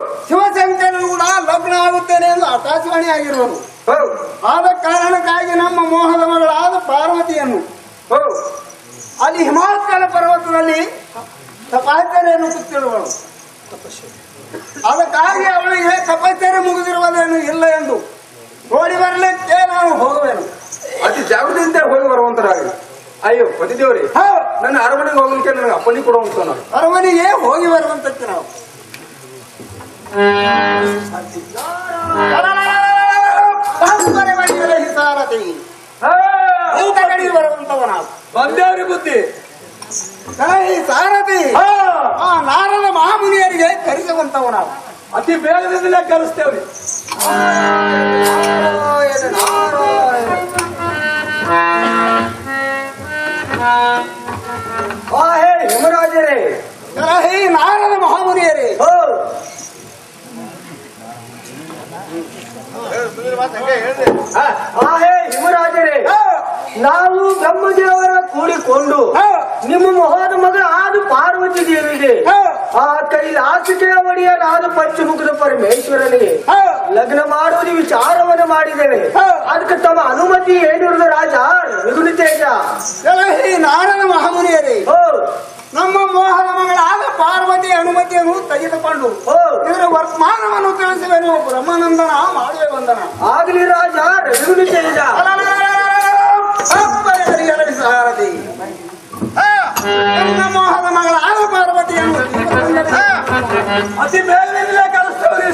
ಶಿವಶಂಕರನು ಕೂಡ ಲಗ್ನ ಆಗುತ್ತೇನೆ ಎಂದು ಆಕಾಶವಾಣಿ ಆಗಿರುವುದು. ಆದ ಕಾರಣಕ್ಕಾಗಿ ನಮ್ಮ ಮೋಹದ ಮಗಳಾದ ಪಾರ್ವತಿಯನ್ನು ಅಲ್ಲಿ ಹಿಮಾಚಲ ಪರ್ವತದಲ್ಲಿ ತಪಾಸಣೆಯನ್ನು ಕೂತಿರುವಳು. ಅದಕ್ಕಾಗಿ ಅವಳಿಗೆ ತಪಸ್ಸರೆ ಮುಗಿದಿರುವುದೇನು ಇಲ್ಲ ಎಂದು ನೋಡಿ ಬರಲಿಕ್ಕೆ ನಾನು ಹೋಗುವೆನು. ಅತಿ ಜಾಗೃತಿಯಿಂದ ಹೋಗಿ ಬರುವಂತರಾಗಿ. ಅಯ್ಯೋ ಪತಿದೇವ್ರಿ, ನನ್ನ ಅರಮನೆಗೆ ಹೋಗ್ಲಿಕ್ಕೆ ನನಗೆ ಅಪ್ಪಣೆ ಕೊಡುವಂತ ನಾವು ಅರಮನೆಗೆ ಹೋಗಿ ಬರುವಂತಕ್ಕೆ ನಾವು ಸಾರಥಿ ಬರುವಂತವ ನಾವು ಬಂದೇವ್ರಿ ಬುದ್ಧಿ ಸಾರಥಿ ನಾರದ ಮಹಾಮುನಿಯರಿಗೆ ಕರೆಸುವಂತವ ನಾವು ಅತಿ ಬೇಗದಿಂದಲೇ ಕಲಿಸ್ತೇವ್ರಿ. ಹೇ ಯಮರಾಜರೇ, ಹೇ ನಾರದ ಮಹಾಮುನಿಯರೇ, ಹೇ ಹಿಮರಾಜರೇ, ನಾವು ಬ್ರಹ್ಮದೇವರ ಕೂಡಿಕೊಂಡು ನಿಮ್ಮ ಮೊಹದ ಮಗಳ ಆದ ಪಾರ್ವತಿ ದೇವಿಗೆ ಆ ಕೈಲಾಸಿಕೆಯ ಒಡೆಯನಾದ ಪಂಚಮುಖದ ಪರಮೇಶ್ವರನಿಗೆ ಲಗ್ನ ಮಾಡುವುದು ವಿಚಾರವನ್ನು ಮಾಡಿದ್ದೇವೆ. ಅದಕ್ಕೆ ತಮ್ಮ ಅನುಮತಿ ಏನಿರುವುದು ರಾಜ ಮಿಗುಲು ತೇಜ. ನಾರದ ಮಹಾಮುನಿಯರೇ, ನಮ್ಮ ಮೋಹನ ಮಗಳಾದ ಪಾರ್ವತಿ ಅನುಮತಿಯನ್ನು ತೆಗೆದುಕೊಂಡು ಇದರ ವರ್ತಮಾನವನ್ನು ತಿಳಿಸುವೆನು. ಬ್ರಹ್ಮಾನಂದನ ಮಾಡುವೆ ವಂದನ. ಆಗಲಿ ರಾಜ ಮಿಗುಲು ತೇಜ. ಸಾರಥಿ ನನ್ನ ಮೋಹನ ಮಗಳಾದ ಪಾರ್ವತಿಯನ್ನು ಅತಿ ಬೇಗದಿಂದಲೇ ಕಲಿಸ್ತೇವ್ರಿ.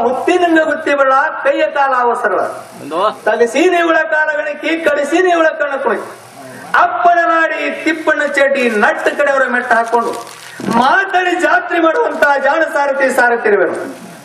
ಹುತ್ತಿನಿಂದ ಗುತ್ತಿಬಳ ಕೈಯ ಕಾಲ ಅವಸರಳ ತಗಸೀನಿ ಉಳ ಕಾಲಗಣಕ್ಕೆ ಕಡಿಸೀನಿ ಉಳ ಕಣ ಕುಣಿತು ಅಪ್ಪಣ ಮಾಡಿ ತಿಪ್ಪಣ್ಣ ಚೇಟಿ ನಟ್ಟ ಕಡೆಯವರ ಮೆಟ್ಟ ಹಾಕೊಂಡು ಮಾತಾಡಿ ಜಾತ್ರೆ ಮಾಡುವಂತ ಜಾಣ ಸಾರಥಿರುವೆನು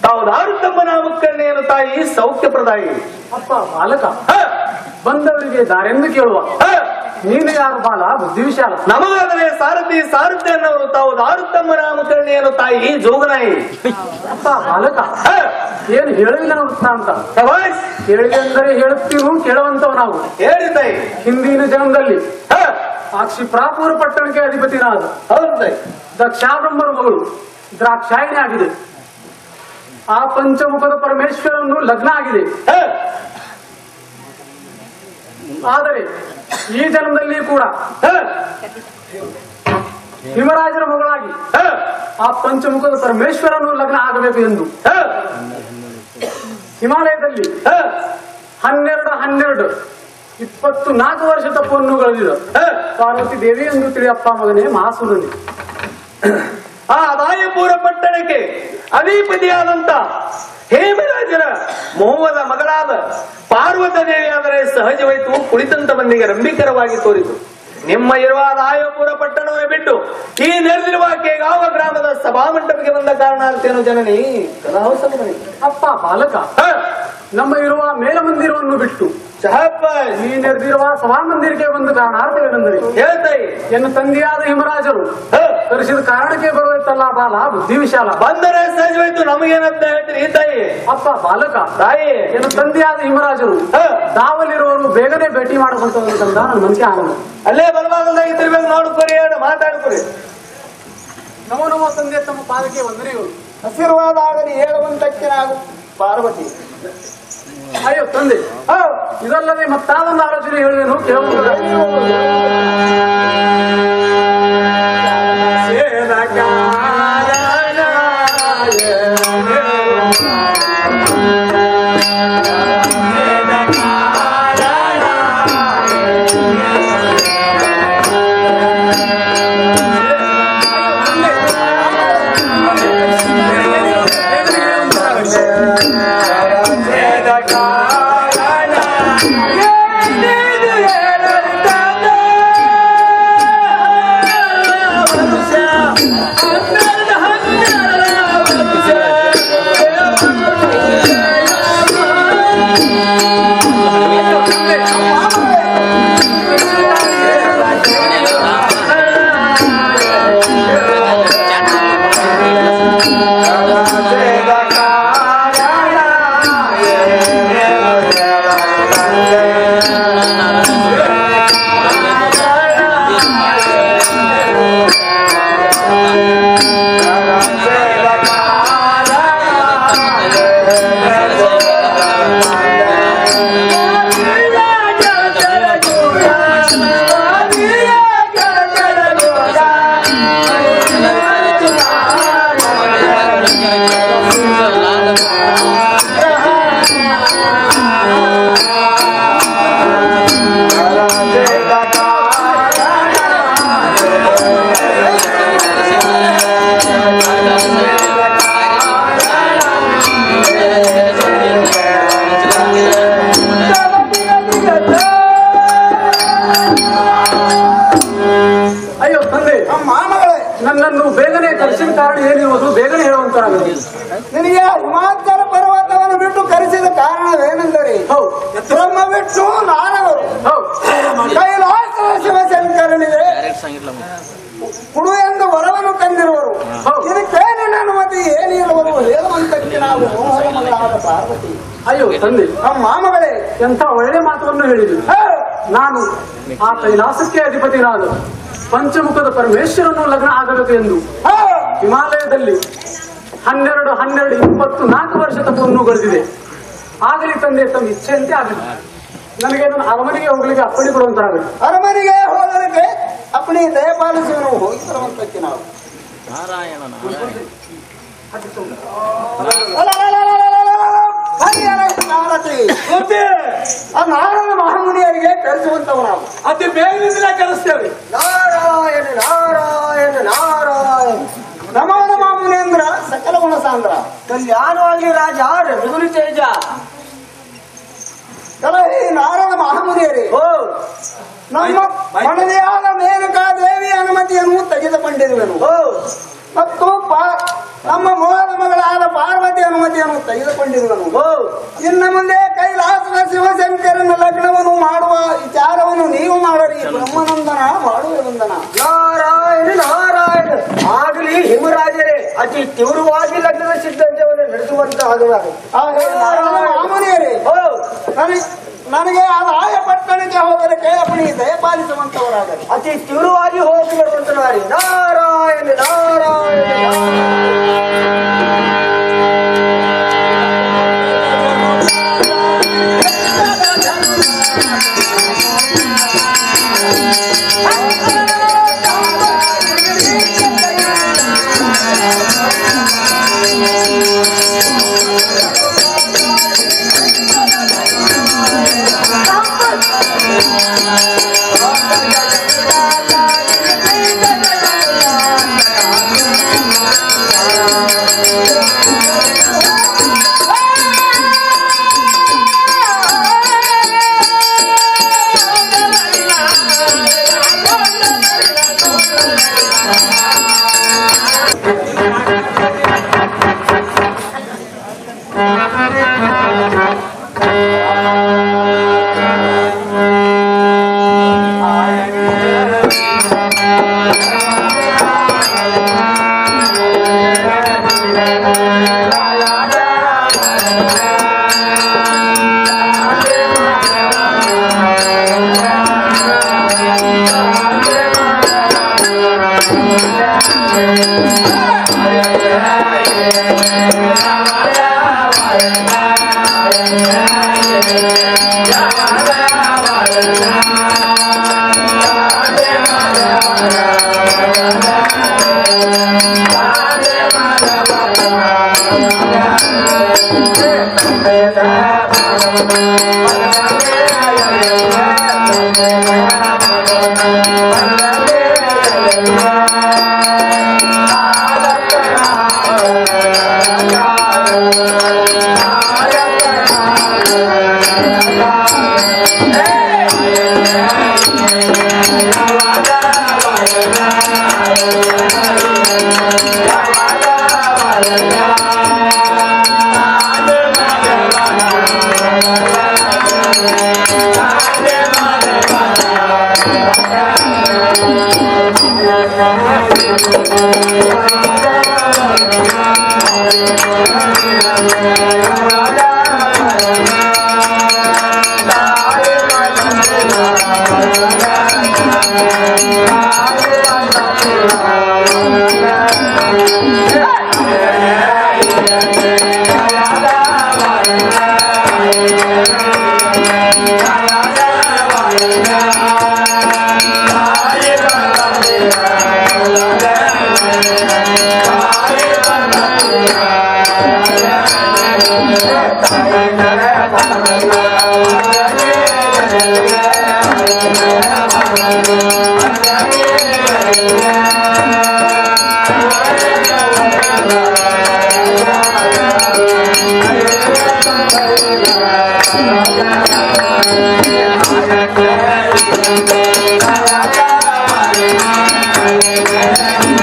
ತಾವು ತಮ್ಮ ನಾಮಕ್ಕನ್ನೇನು ತಾಯಿ ಸೌಖ್ಯ ಪ್ರದಾಯಿ. ಅಪ್ಪ ಬಾಲಕ ಬಂದವರಿಗೆ ದಾರೆಂದು ಕೇಳುವ ನೀನು ಯಾರು ಬಾಲ ಬುದ್ಧಿ ವಿಶಾಲ. ನಮಗಾದರೆ ಸಾರಥಿ ಅನ್ನವರು ತಾವು ತಮ್ಮ ನಾಮಕರಣೆಯನ್ನು ತಾಯಿ ಜೋಗನಾಯಿ. ಅಪ್ಪ ಬಾಲಕ ಏನು ಹೇಳುವಿಲ್ಲ ವೃತ್ತಾಂತ ಹೇಳಿದೆ ಅಂದರೆ ಹೇಳುತ್ತೀವು ಕೇಳುವಂತವ್ ನಾವು. ಹೇಳಿ ತಾಯಿ. ಹಿಂದಿನ ಜನ್ಮದಲ್ಲಿ ಆ ಕ್ಷಿಪ್ರಾಪುರ ಪಟ್ಟಣಕ್ಕೆ ಅಧಿಪತಿನಾದ ದಕ್ಷಾಬ್ರಹ್ಮರ ಮಗಳು ದ್ರಾಕ್ಷಾಯಿಣಿ ಆಗಿದೆ. ಆ ಪಂಚಮುಖದ ಪರಮೇಶ್ವರನ್ನು ಲಗ್ನ ಆಗಿದೆ. ಆದರೆ ಈ ಜನ್ಮದಲ್ಲಿ ಕೂಡ ಹಿಮರಾಜರ ಮಗಳಾಗಿ ಆ ಪಂಚಮುಖದ ಪರಮೇಶ್ವರನು ಲಗ್ನ ಆಗಬೇಕು ಎಂದು ಹಿಮಾಲಯದಲ್ಲಿ 12 24 ವರ್ಷ ತಪ್ಪನ್ನು ಗಳಿದ ಪಾರ್ವತಿ ದೇವಿ ಎಂದು ತಿಳಿಯಪ್ಪ ಮಗನೇ ಮಹಾಸುರನಿ. ಆ ಅದಾಯಪುರ ಪಟ್ಟಣಕ್ಕೆ ಅಧಿಪತಿಯಾದಂತ ಹೇಮರಾಜರ ಮೋಹದ ಮಗಳಾದ ಪಾರ್ವತ ದೇವಿ ಆದರೆ ಸಹಜವಾಯಿತು ಕುಳಿತಂತ ಮಂದಿಗೆ ರಂಭಿಕರವಾಗಿ ತೋರಿತು. ನಿಮ್ಮ ಇರುವ ಆದಾಯಪುರ ಪಟ್ಟಣವನ್ನು ಬಿಟ್ಟು ಈ ನೆರೆದಿರುವ ಕೇಗಾವ ಗ್ರಾಮದ ಸಭಾಮಂಟಪಕ್ಕೆ ಬಂದ ಕಾರಣ ಅಂತೇನು ಜನನಿ ಕಲಾವಸಮನಿ. ಅಪ್ಪ ಬಾಲಕ ನಮ್ಮ ಇರುವ ಮೇಲಮಂದಿರವನ್ನು ಬಿಟ್ಟು ಈ ನೆರೆದಿರುವ ಸಭಾಮಂದಿರಕ್ಕೆ ಬಂದ ಕಾರಣಾರ್ಥವೇನೆಂದರೆ ಹೇಳ್ತಾಯಿ ಎನ್ನ ತಂದೆಯಾದ ಹಿಮರಾಜರು ಕರೆಸಿದ ಕಾರಣಕ್ಕೆ ಬರುತ್ತಲ್ಲ ಬಾಲ ಬುದ್ಧಿ ವಿಶಾಲ. ಬಂದರೆ ಸಹಜವಾಯ್ತು ನಮಗೇನಂತ ಹೇಳ್ತೀರಿ ಈ ತಾಯಿ. ಅಪ್ಪ ಬಾಲಕ ತಾಯಿ ಎನ್ನ ತಂದೆಯಾದ ಹಿಮರಾಜರು ದಾವಲಿರುವವರು ಬೇಗನೆ ಭೇಟಿ ಮಾಡಬೇಕಂತ ನನ್ನ ಮನಸ್ಸಿಗೆ ಆನಂದ. ಅಲ್ಲೇ ಬಲಭಾಗದಾಗಿರ್ಬೇಕು ನೋಡ್ಕೊರಿ ಹೇಳಿ ಮಾತಾಡ್ಕೊರಿ. ನಮೋ ನಮೋ ತಂದೆ ತಮ್ಮ ಪಾದಕ್ಕೆ ವಂದನೆಗಳು. ಆಶೀರ್ವಾದ ಆಗಲಿ ಹೇಳುವಂತಕ್ಕೆ ನಾವು ಪಾರ್ವತಿ. ಅಯ್ಯೋ ತಂದೆ ಇದಲ್ಲದೆ ಮತ್ತಾದೊಂದು ಆಲೋಚನೆ ಹೇಳುವೇನು ಕೇಳುವುದು. ನನ್ನನ್ನು ಬೇಗನೆ ಕರೆಸಿದ ಕಾರಣ ಏನಿರುವುದು ಬೇಗನೆ ಹೇಳುವಂತರಾಗಲಿ. ನಿನಗೆ ಹಿಮಾಚಲ ಪರ್ವತವನ್ನು ಬಿಟ್ಟು ಕರೆಸಿದ ಕಾರಣವೇನೆಂದರೆ ಬ್ರಹ್ಮ ಬಿಟ್ಟು ನಾರದರು ಕೈಲಾಸ ಶಿವಶಂಕರನಿಗೆ ಕೊಡು ಎಂದು ವರವನ್ನು ತಂದಿರುವರು. ಇದಕ್ಕೇನೆ ಅನುಮತಿ ಏನಿರುವರು ಹೇಳುವಂತಕ್ಕೆ ನಾವು ಮೋಹನಮಗಳಾದ ಪಾರ್ವತಿ. ಅಯ್ಯೋ ತಂದೆ, ನಮ್ಮ ಮಾಮಗಳೇ ಎಂತ ಒಳ್ಳೆ ಮಾತನ್ನು ಹೇಳಿದ್ರು. ನಾನು ಆ ಕೈಲಾಸಕ್ಕೆ ಅಧಿಪತಿನಾದ ಪಂಚಮುಖದ ಪರಮೇಶ್ವರನ್ನು ಲಗ್ನ ಆಗಬೇಕು ಎಂದು ಹಿಮಾಲಯದಲ್ಲಿ 12 ವರ್ಷ ತಪ್ಪನ್ನು ಗಡಿದಿದೆ. ಆಗಲಿ ತಂದೆ, ತಮ್ಮ ಇಚ್ಛೆಯಂತೆ ಆಗಲಿ. ನನಗೆ ನನ್ನ ಅರಮನೆಗೆ ಹೋಗ್ಲಿಕ್ಕೆ ಅಪ್ಪಣೆ ಕೊಡುವಂತರಾಗಲಿ. ಅರಮನೆಗೆ ಹೋಗಲಿಕ್ಕೆ ಅಪ್ಪಣೆ ದಯಪಾಲಿಸುವನು ಹೋಗಿ ಬರುವಂತಕ್ಕೆ ನಾವು ಆ ನಾರಾಯಣ ಮಹಾಮುನಿಯರಿಗೆ ಕರೆಸುವಂತವು ನಾವು ಅತಿ ಬೇಗನೆ ಕರೆಸ್ತೇವೆ. ನಾರಾಯಣ ನಾರಾಯಣ ನಾರಾಯಣ. ನಮೋ ಮಾಮುನಿ ಅಂದ್ರ ಸಕಲ ಗುಣ ಸಾಂದ್ರ ಕಲ್ಯಾಣವಾಗಿ ರಾಜ ರಘುಗುಲಿ ತೇಜ. ಕಲಹಿ ನಾರಾಯಣ ಮಹಾಮುನಿಯರೇ, ನಮ್ಮ ಮನದಿಯಾದ ಮೇನಕಾ ದೇವಿ ಅನುಮತಿಯನ್ನು ತೆಗೆದುಕೊಂಡಿರುವೆನು ಮತ್ತು ನಮ್ಮ ಮೋಹದ ಮಗಳಾದ ಪಾರ್ವತಿ ಅನುಮತಿಯನ್ನು ತೆಗೆದುಕೊಂಡಿರುವನು. ಇನ್ನು ಮುಂದೆ ಕೈಲಾಸದ ಶಿವಶಂಕರನ ಲಗ್ನವನ್ನು ಮಾಡುವ ವಿಚಾರವನ್ನು ನೀವು ಮಾಡರಿ. ಬ್ರಹ್ಮನಂದನ ಮಾಡುವೆ ವಂದನ. ನಾರಾಯಣ ನಾರಾಯಣ. ಆಗಲಿ ಹಿಮರಾಜರೇ, ಅತಿ ತೀವ್ರವಾಗಿ ಲಗ್ನದ ಸಿದ್ಧತೆಯನ್ನು ನಡೆಸುವಂತ ಮಾಮುನಿಯರೇ, ನನಗೆ ಆದಾಯ ಪಟ್ಟಣಕ್ಕೆ ಹೋಗಲಿಕ್ಕೆ ಅಪ್ಪಣೆ ದಯಪಾಲಿಸುವಂತವರಾಗಲಿ. ಅತಿ ತೀವ್ರವಾಗಿ ಹೋಗಿ ಬರುವಂತರಾರಿ. Narayana Narayana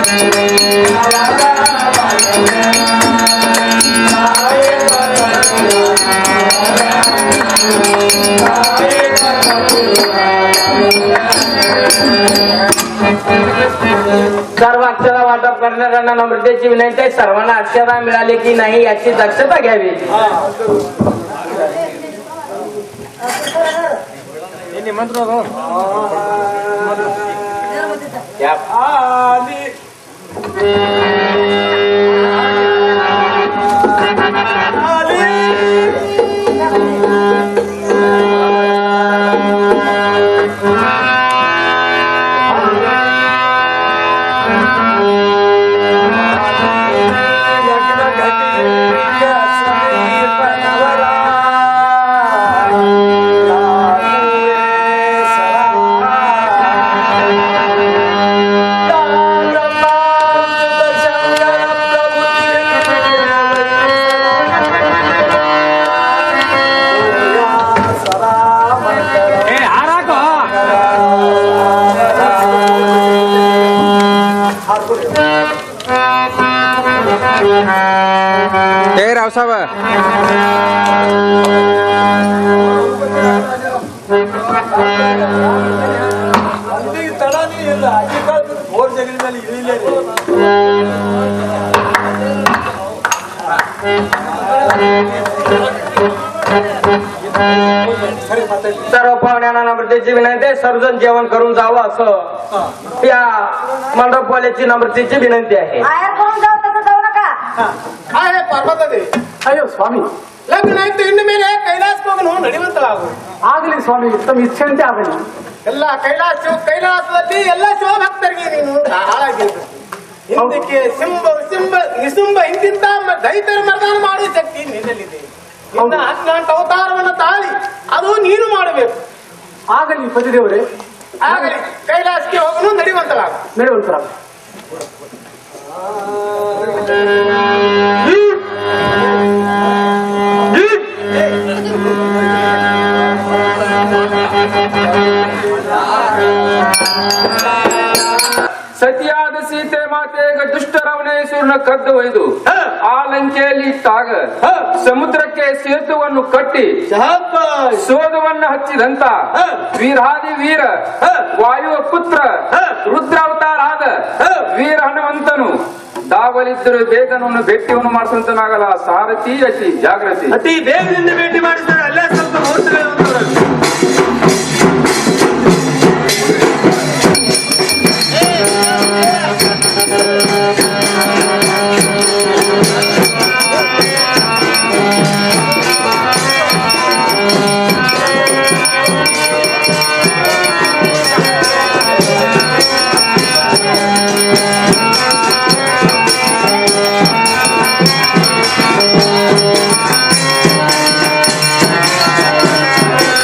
Thank you. सर्व अक्षरा वाटप करणाऱ्यांना नम्रतेची विनंती आहे. सर्वांना अक्षरा मिळाली की नाही याची दक्षता घ्यावी. रावसाहेब ತಡಾನಿ ಇಲ್ಲ ಅಧಿಕಾರದ ಬೋರ್ ಜಗಲಿ ಮೇಲೆ ಇಳಿಲೇ सर्व पाहुण्यांना नम्रतेची विनंती आहे. सर्वजण जेवण करून जावं असं या मंडपवाल्याची नम्रतेची विनंती आहे. बाहेर करून जाऊ तसं जाऊ नका. आहे ಪರ್ವತದೇ ಅಯ್ಯೋ ಸ್ವಾಮಿ, ಲಗ್ನ ಆಯ್ತು ಇನ್ನು ಮೇಲೆ ಕೈಲಾಸಕ್ಕೆ ಹೋಗಿ ನಾವು ನಡೆಯುವಂತಲಾಗು ಆಗ್ಲಿ ಸ್ವಾಮಿ, ತಮ್ಮ ಇಚ್ಛೆಯಂತೆ ಆಗಲಿ. ಎಲ್ಲ ಕೈಲಾಸದಲ್ಲಿ ಎಲ್ಲ ಶಿವಭಕ್ತರಿಗೆ ನೀನು ಹಾಳಾಗಿದ್ದು ಹಿಂದಕ್ಕೆ ನಿಸುಂಬ ಹಿಂದಿಂದ ದೈತರ ಮರ್ದಾನ ಮಾಡುವ ಶಕ್ತಿ ನಿನ್ನಲ್ಲಿದೆ. ಇನ್ನ 14 ಅವತಾರವನ್ನು ತಾಳಿ ಅದು ನೀನು ಮಾಡಬೇಕು. ಆಗಲಿ ಪತಿದೇವರೇ, ಆಗಲಿ ಕೈಲಾಸಕ್ಕೆ ಹೋಗಲು ನಡೆಯುವಂತಲಾಗು. ನಡೆಯುವಂತರಾಗ. ಸತಿಯಾದ ಸೀತೆ ಮಾತೆಗೆ ದುಷ್ಟ ರಾವಣೇಶ್ವರನ ಕದ್ದು ಒಯ್ದು ಆ ಲಂಕೆಯಲ್ಲಿ ಇಟ್ಟಾಗ ಸಮುದ್ರಕ್ಕೆ ಸೇತುವನ್ನು ಕಟ್ಟಿ ಸೋದವನ್ನು ಹಚ್ಚಿದಂತ ವೀರಾದಿ ವೀರ ವಾಯುವ ಪುತ್ರ ರುದ್ರಾವತಾರ ಆದ ವೀರ ಹನುಮಂತನು ದಾವಲಿದ್ದರು ಬೇಗನನ್ನು ಭೇಟಿಯನ್ನು ಮಾಡಿಸುವಂತನಾಗಲ್ಲ. ಸಾರಥಿ ಅತಿ ಜಾಗೃತಿ. ಅತಿ ಬೇಗದಿಂದ ಭೇಟಿ ಮಾಡಿದ್ದಾರೆ. ಅಲ್ಲೇ ಸ್ವಲ್ಪ ಮುಹೂರ್ತಗಳು